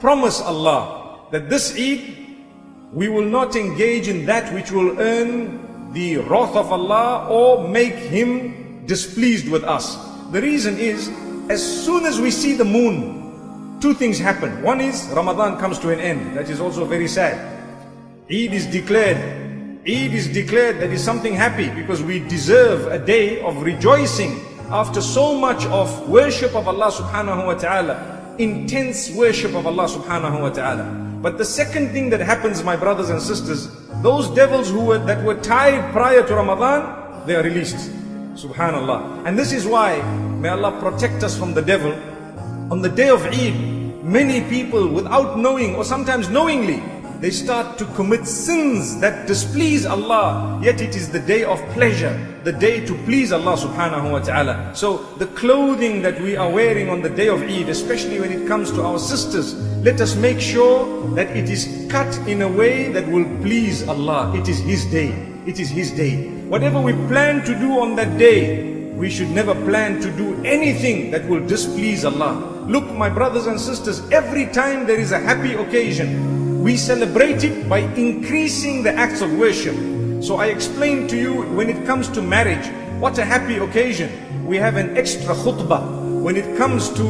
promise Allah that this Eid, we will not engage in that which will earn the wrath of Allah or make Him displeased with us. The reason is, as soon as we see the moon, two things happen. One is Ramadan comes to an end. That is also very sad. Eid is declared. Eid is declared. That is something happy, because we deserve a day of rejoicing after so much of worship of Allah subhanahu wa ta'ala, intense worship of Allah subhanahu wa ta'ala. But the second thing that happens, my brothers and sisters, those devils that were tied prior to Ramadan, they are released. Subhanallah. And this is why, may Allah protect us from the devil. On the day of Eid, many people, without knowing or sometimes knowingly, they start to commit sins that displease Allah. Yet it is the day of pleasure, the day to please Allah subhanahu wa ta'ala. So the clothing that we are wearing on the day of Eid, especially when it comes to our sisters, let us make sure that it is cut in a way that will please Allah. It is His day. It is His day. Whatever we plan to do on that day, we should never plan to do anything that will displease Allah. Look, my brothers and sisters, every time there is a happy occasion, we celebrate it by increasing the acts of worship. So I explained to you, when it comes to marriage, what a happy occasion. We have an extra khutbah. When it comes to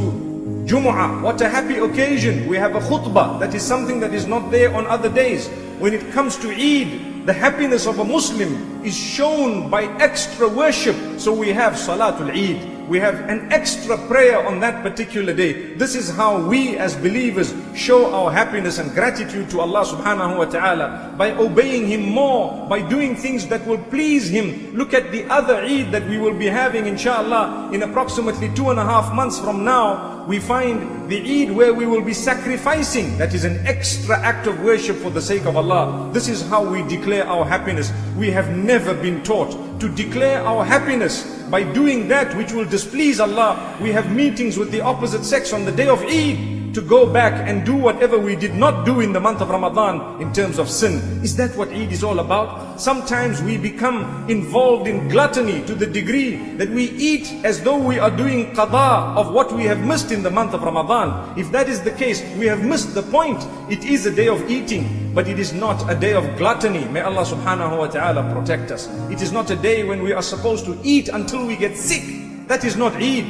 Jumu'ah, what a happy occasion. We have a khutbah. That is something that is not there on other days. When it comes to Eid, the happiness of a Muslim is shown by extra worship. So we have Salatul Eid. We have an extra prayer on that particular day. This is how we as believers show our happiness and gratitude to Allah subhanahu wa ta'ala, by obeying Him more, by doing things that will please Him. Look at the other Eid that we will be having inshallah in approximately 2.5 months from now. We find the Eid where we will be sacrificing. That is an extra act of worship for the sake of Allah. This is how we declare our happiness. We have never been taught to declare our happiness by doing that which will displease Allah. We have meetings with the opposite sex on the day of Eid to go back and do whatever we did not do in the month of Ramadan in terms of sin. Is that what Eid is all about? Sometimes we become involved in gluttony to the degree that we eat as though we are doing qada of what we have missed in the month of Ramadan. If that is the case, we have missed the point. It is a day of eating, but it is not a day of gluttony. May Allah subhanahu wa ta'ala protect us. It is not a day when we are supposed to eat until we get sick. That is not Eid.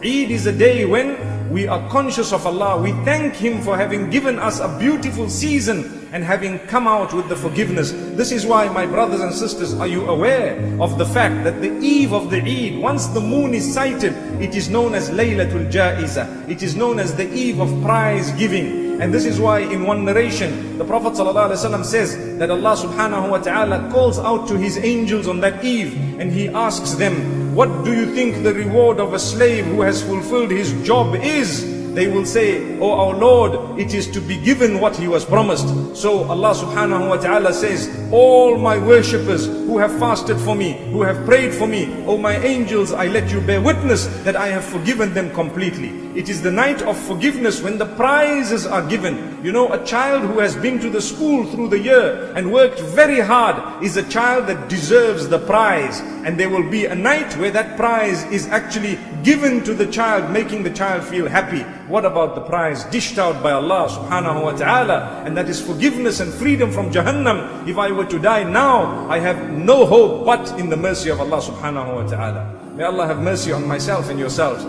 Eid is a day when we are conscious of Allah. We thank Him for having given us a beautiful season and having come out with the forgiveness. This is why, my brothers and sisters, are you aware of the fact that the eve of the Eid, once the moon is sighted, it is known as Laylatul Ja'iza. It is known as the eve of prize giving. And this is why in one narration, the Prophet ﷺ says that Allah subhanahu wa ta'ala calls out to His angels on that eve, and He asks them, what do you think the reward of a slave who has fulfilled his job is? They will say, oh our Lord, it is to be given what he was promised. So Allah subhanahu wa ta'ala says, all my worshippers who have fasted for me, who have prayed for me, oh my angels, I let you bear witness that I have forgiven them completely. It is the night of forgiveness when the prizes are given. You know, a child who has been to the school through the year and worked very hard is a child that deserves the prize. And there will be a night where that prize is actually given to the child, making the child feel happy. What about the prize dished out by Allah subhanahu wa ta'ala? And that is forgiveness and freedom from Jahannam. If I were to die now, I have no hope but in the mercy of Allah subhanahu wa ta'ala. May Allah have mercy on myself and yourselves.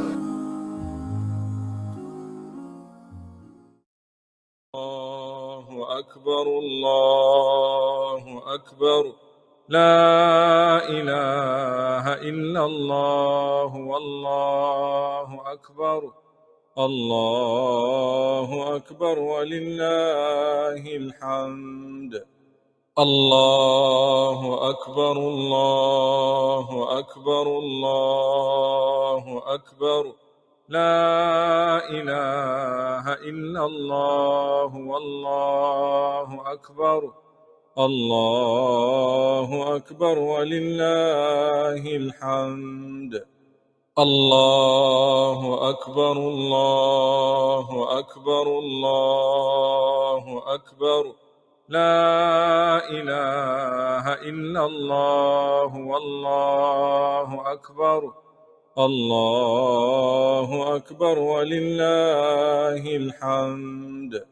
Allahu Akbar, Allahu Akbar. La ilaha illallah, wallahu akbar. Allahu akbar wa lillahil hamd. Allahu akbar, Allahu akbar, Allahu akbar. La ilaha illallah, wallahu akbar. Allahu akbar wa lillahil hamd. Allahu akbar, Allahu akbar, Allahu akbar. La ilaha illallah, wallahu akbar. الله أكبر ولله الحمد.